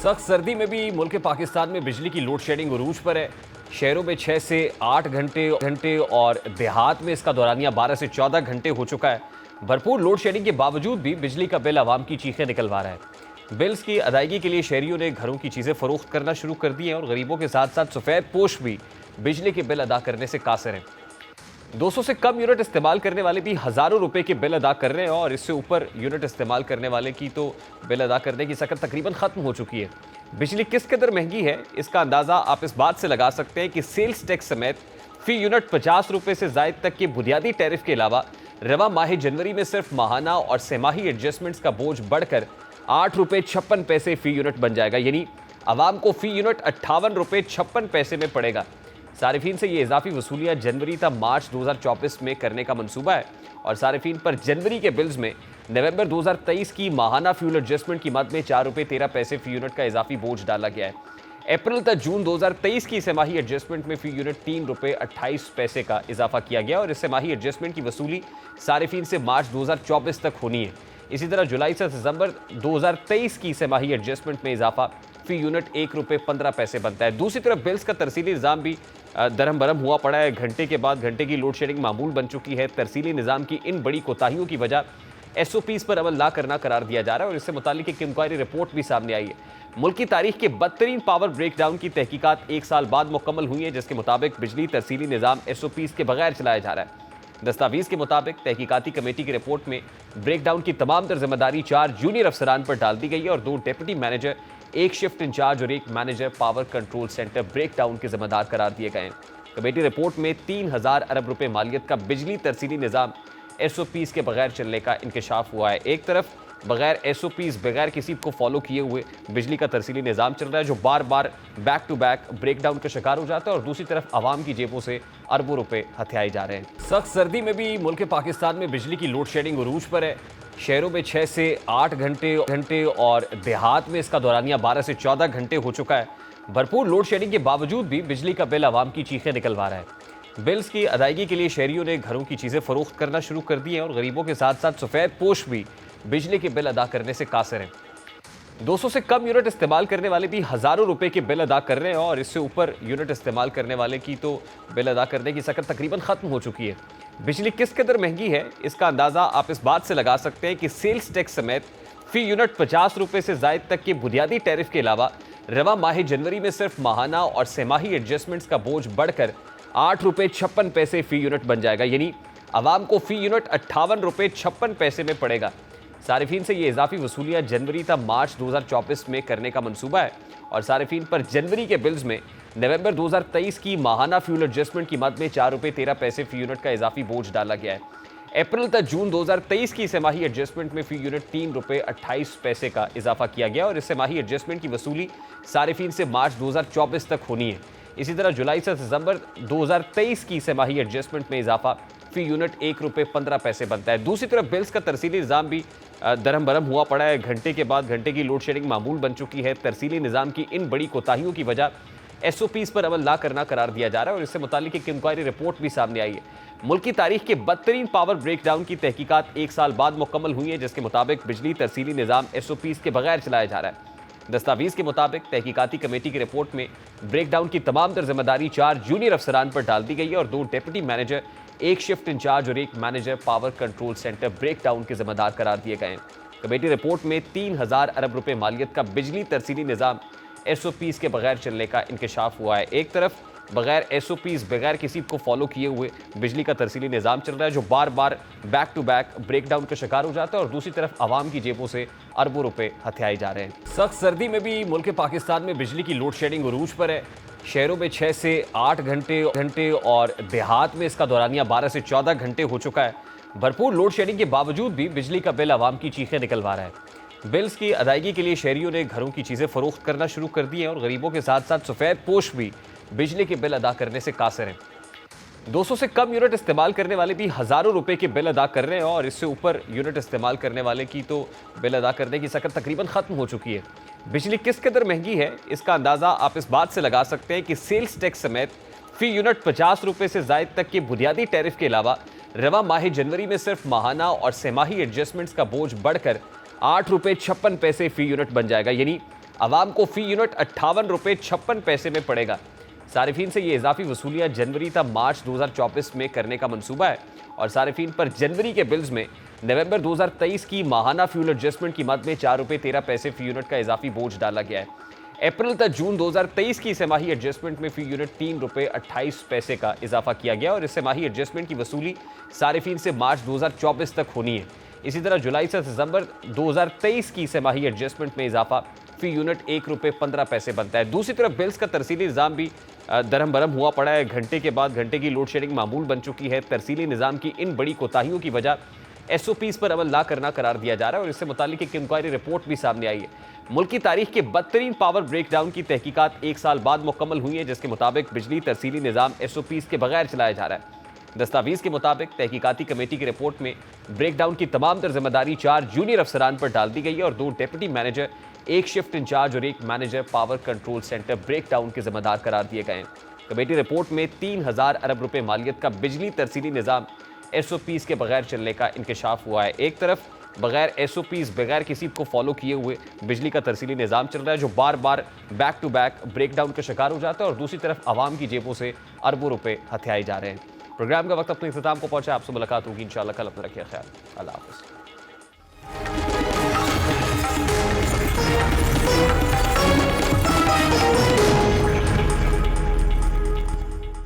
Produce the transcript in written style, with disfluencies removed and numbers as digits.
सख्त सर्दी में भी मुल्क पाकिस्तान में बिजली की लोड शेडिंग उरूज पर है। शहरों में 6 से 8 घंटे और देहात में इसका दौरानिया 12 से 14 घंटे हो चुका है। भरपूर लोड शेडिंग के बावजूद भी बिजली का बिल आवाम की चीखें निकलवा रहा है। बिल्स की अदायगी के लिए शहरियों ने घरों की चीज़ें फरोख्त करना शुरू कर दी हैं और गरीबों के साथ साथ सफ़ेद पोश भी बिजली के बिल अदा करने से कासिर हैं। 200 से कम यूनिट इस्तेमाल करने वाले भी हज़ारों रुपए के बिल अदा कर रहे हैं और इससे ऊपर यूनिट इस्तेमाल करने वाले की तो बिल अदा करने की सकत तकरीबन ख़त्म हो चुकी है। बिजली किस कदर महंगी है इसका अंदाज़ा आप इस बात से लगा सकते हैं कि सेल्स टैक्स समेत फ़ी यूनिट 50 रुपये से ज़ायद तक के बुनियादी टैरिफ के अलावा रवा माह जनवरी में सिर्फ माहाना और सेमाही एडजस्टमेंट्स का बोझ बढ़कर 8 रुपये 56 पैसे फ़ी यूनिट बन जाएगा। यानी आवाम को फ़ी यूनिट 58 रुपये 56 पैसे में पड़ेगा। सारिफीन से ये इजाफी वसूलियाँ जनवरी तक मार्च 2024 में करने का मंसूबा है और सारिफीन पर जनवरी के बिल्स में नवंबर 2023 की माहाना फ्यूल एडजस्टमेंट की मद में 4 रुपये 13 पैसे फ़ी यूनिट का इजाफी बोझ डाला गया है। अप्रैल तक जून 2023 की सेमाही एडजस्टमेंट में फ़ी यूनिट 3 रुपये 28 पैसे का इजाफा किया गया और इस सेमाही एडजस्टमेंट की वसूली सारिफीन से मार्च 2024 तक होनी है। इसी तरह जुलाई से दिसंबर 2023 की सेमाही एडजस्टमेंट में इजाफा फ़ी यूनिट 1 रुपये 15 पैसे बनता है। दूसरी तरफ बिल्स का तरसीली निज़ाम भी दरम बरम हुआ पड़ा है। घंटे के बाद घंटे की लोड शेडिंग मामूल बन चुकी है। तरसीली निज़ाम की इन बड़ी कोताहियों की वजह SOPs पर अमल ना करना करार दिया जा रहा है और इससे मुतालिक एक इंक्वायरी रिपोर्ट भी सामने आई है। मुल्क की तारीख के बदतरीन पावर ब्रेकडाउन की तहकीकात 1 साल बाद मुकम्मल हुई है, जिसके मुताबिक बिजली तरसीली निज़ाम SOPs के बगैर चलाया जा रहा है। दस्तावेज के मुताबिक तहकीकाती कमेटी की रिपोर्ट में ब्रेकडाउन की तमाम तर जिम्मेदारी 4 जूनियर अफसरान पर डाल दी गई है और 2 डिप्टी मैनेजर, 1 शिफ्ट इंचार्ज और 1 manager power control centre breakdown के जिम्मेदार करार दिए गए हैं। कमेटी रिपोर्ट में 3000 अरब रुपए मालियत का बिजली तरसीली निज़ाम SOPs के बगैर चलने का इंकशाफ हुआ है। एक तरफ बगैर SOPs बगैर किसी को फॉलो किए हुए बिजली का तरसीली निज़ाम चल रहा है जो बार बार बैक टू बैक ब्रेकडाउन का शिकार हो जाता है और दूसरी तरफ आवाम की जेबों से अरबों रुपए हथियाए जा रहे हैं। सख्त सर्दी में भी मुल्क पाकिस्तान में बिजली की लोड शेडिंग उरूज पर है। शहरों में 6 से 8 घंटे और देहात में इसका दौरानिया 12 से 14 घंटे हो चुका है। भरपूर लोड शेडिंग के बावजूद भी बिजली का बिल आवाम की चीखें निकलवा रहा है। बिल्स की अदायगी के लिए शहरियों ने घरों की चीज़ें फरोख्त करना शुरू कर दी हैं और गरीबों के साथ साथ सफ़ेद पोश भी बिजली के बिल अदा करने से कासिर हैं। 200 से कम यूनिट इस्तेमाल करने वाले भी हज़ारों रुपए के बिल अदा कर रहे हैं और इससे ऊपर यूनिट इस्तेमाल करने वाले की तो बिल अदा करने की सकत तकरीबन ख़त्म हो चुकी है। बिजली किस कदर महंगी है इसका अंदाज़ा आप इस बात से लगा सकते हैं कि सेल्स टैक्स समेत फ़ी यूनिट 50 रुपये से ज़ायद तक के बुनियादी टैरिफ के अलावा रवा माह जनवरी में सिर्फ माहाना और सेमाही एडजस्टमेंट्स का बोझ बढ़कर 8 रुपये 56 पैसे फ़ी यूनिट बन जाएगा। यानी आवाम को फ़ी यूनिट 58 रुपये 56 पैसे में पड़ेगा। सारिफीन से ये इजाफी वसूलियाँ जनवरी तक मार्च 2024 में करने का मंसूबा है और सारिफीन पर जनवरी के बिल्स में नवंबर 2023 की माहाना फ्यूल एडजस्टमेंट की मद में 4 रुपये 13 पैसे फ़ी यूनिट का इजाफी बोझ डाला गया है। अप्रैल तक जून 2023 की सेमाही एडजस्टमेंट में फ़ी यूनिट 3 रुपये 28 पैसे का इजाफा किया गया और इस सेमाही एडजस्टमेंट की वसूली सारिफीन से मार्च 2024 तक होनी है। इसी तरह जुलाई से दिसंबर 2023 की सेमाही एडजस्टमेंट में इजाफा फ़ी यूनिट 1 रुपये 15 पैसे बनता है। दूसरी तरफ बिल्स का तरसीली निज़ाम भी दरम बरम हुआ पड़ा है। घंटे के बाद घंटे की लोड शेडिंग मामूल बन चुकी है। तरसीली निज़ाम की इन बड़ी कोताहियों की वजह SOPs पर अमल ना करना करार दिया जा रहा है और इससे मुतालिक एक इंक्वायरी रिपोर्ट भी सामने आई है। मुल्क की तारीख के बदतरीन पावर ब्रेकडाउन की तहकीकात 1 साल बाद मुकम्मल हुई है, जिसके मुताबिक बिजली तरसीली निज़ाम SOPs के बगैर चलाया जा रहा है। दस्तावेज के मुताबिक तहकीकाती कमेटी की रिपोर्ट में ब्रेकडाउन की तमाम तर जिम्मेदारी 4 जूनियर अफसरान पर डाल दी गई है और 2 डिप्टी मैनेजर, 1 शिफ्ट इंचार्ज और 1 manager power control centre breakdown के जिम्मेदार करार दिए गए हैं। कमेटी रिपोर्ट में 3000 अरब रुपए मालियत का बिजली तरसीली निज़ाम SOPs के बगैर चलने का इंकशाफ हुआ है। एक तरफ बगैर SOPs बगैर किसी को फॉलो किए हुए बिजली का तरसीली निज़ाम चल रहा है जो बार बार बैक टू बैक ब्रेकडाउन का शिकार हो जाता है और दूसरी तरफ आवाम की जेबों से अरबों रुपए हथियाए जा रहे हैं। सख्त सर्दी में भी मुल्क पाकिस्तान में बिजली की लोड शेडिंग उरूज पर है। शहरों में 6 से 8 घंटे और देहात में इसका दौरानिया 12 से 14 घंटे हो चुका है। भरपूर लोड शेडिंग के बावजूद भी बिजली का बिल आवाम की चीखें निकलवा रहा है। बिल्स की अदायगी के लिए शहरियों ने घरों की चीज़ें फरोख्त करना शुरू कर दी हैं और गरीबों के साथ साथ सफ़ेद पोश भी बिजली के बिल अदा करने से कासिर हैं। 200 से कम यूनिट इस्तेमाल करने वाले भी हज़ारों रुपए के बिल अदा कर रहे हैं और इससे ऊपर यूनिट इस्तेमाल करने वाले की तो बिल अदा करने की सकत तकरीबन ख़त्म हो चुकी है। बिजली किस कदर महंगी है इसका अंदाज़ा आप इस बात से लगा सकते हैं कि सेल्स टैक्स समेत फ़ी यूनिट 50 रुपये से ज़ायद तक के बुनियादी टैरिफ के अलावा रवा माह जनवरी में सिर्फ माहाना और सेमाही एडजस्टमेंट्स का बोझ बढ़कर 8 रुपये 56 पैसे फ़ी यूनिट बन जाएगा। यानी आवाम को फी यूनिट 58 रुपये 56 पैसे में पड़ेगा। सारिफीन से ये इजाफी वसूलियाँ जनवरी तक मार्च 2024 में करने का मंसूबा है और सारिफीन पर जनवरी के बिल्स में नवंबर 2023 की माहाना फ्यूल एडजस्टमेंट की मद में 4 रुपये 13 पैसे फी यूनिट का इजाफी बोझ डाला गया है। अप्रैल तक जून 2023 की सेमाही एडजस्टमेंट में फी यूनिट 3 रुपये 28 पैसे का इजाफा किया गया और इस सेमाही एडजस्टमेंट की वसूली सारिफीन से मार्च 2024 तक होनी है। इसी तरह जुलाई से दिसंबर 2023 की सेमाही एडजस्टमेंट में इजाफा फी यूनिट 1 रुपये 15 पैसे बनता है। दूसरी तरफ बिल्स का तरसीली निज़ाम भी दरहम बरहम हुआ पड़ा है। घंटे के बाद घंटे की लोड शेडिंग मामूल बन चुकी है। तरसीली निज़ाम की इन बड़ी कोताहियों की वजह SOPs पर अमल ना करना करार दिया जा रहा है और इससे मुतालिक एक इंक्वायरी रिपोर्ट भी सामने आई है। मुल्क की तारीख के बदतरीन पावर ब्रेकडाउन की तहकीकात 1 साल बाद मुकम्मल हुई है, जिसके मुताबिक बिजली तरसीली निज़ाम SOPs के बगैर चलाया जा रहा है। दस्तावेज के मुताबिक तहकीकाती कमेटी की रिपोर्ट में ब्रेकडाउन की तमाम तर जिम्मेदारी 4 जूनियर अफसरान पर डाल दी गई है और 2 डिप्टी मैनेजर, 1 शिफ्ट इंचार्ज और 1 manager power control centre breakdown के जिम्मेदार करार दिए गए हैं। कमेटी रिपोर्ट में 3000 अरब रुपए मालियत का बिजली तरसीली निज़ाम SOPs के बगैर चलने का इंकशाफ हुआ है। एक तरफ बगैर SOPs, बगैर किसी को फॉलो किए हुए बिजली का तरसीली निज़ाम चल रहा है जो बार बार बैक टू बैक ब्रेकडाउन का शिकार हो जाता है और दूसरी तरफ आवाम की जेबों से अरबों रुपए हथियाए जा रहे हैं। प्रोग्राम का वक्त अपने इख्तिताम को पहुंचा। आपसे मुलाकात होगी इंशाल्लाह कल। अपना रखिए ख्याल। अल्लाह हाफ़िज़।